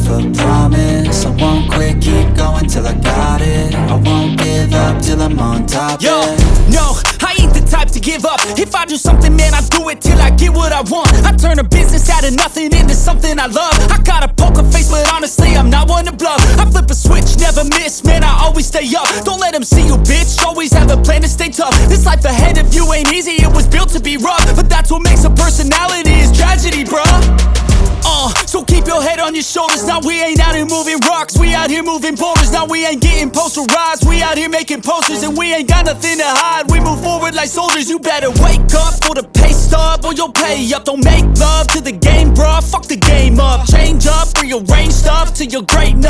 myself a promise. I won't quit, keep going till I got it. I won't give up till I'm on top. Yo, yeah. no, I ain't the type to give up. If I do something, man, I do it till I get what I want. I turn a business out of nothing into something I love. I got a poker face, but honestly, I'm not one to bluff. I flip a switch, never miss, man, I always stay up. Don't let them see you, bitch, always have a plan to stay tough. This life ahead of you ain't easy, it was built to be rough. But that's what makes a personality, is tragedy, bruh. So keep your head on your shoulders. Now we ain't out here moving rocks, we out here moving boulders. Now we ain't getting posterized, we out here making posters. And we ain't got nothing to hide, we move forward like soldiers. You better wake up for the pay stub, or you'll pay up. Don't make love to the game, bruh, fuck the game up. Change up, rearrange stuff till you're great enough.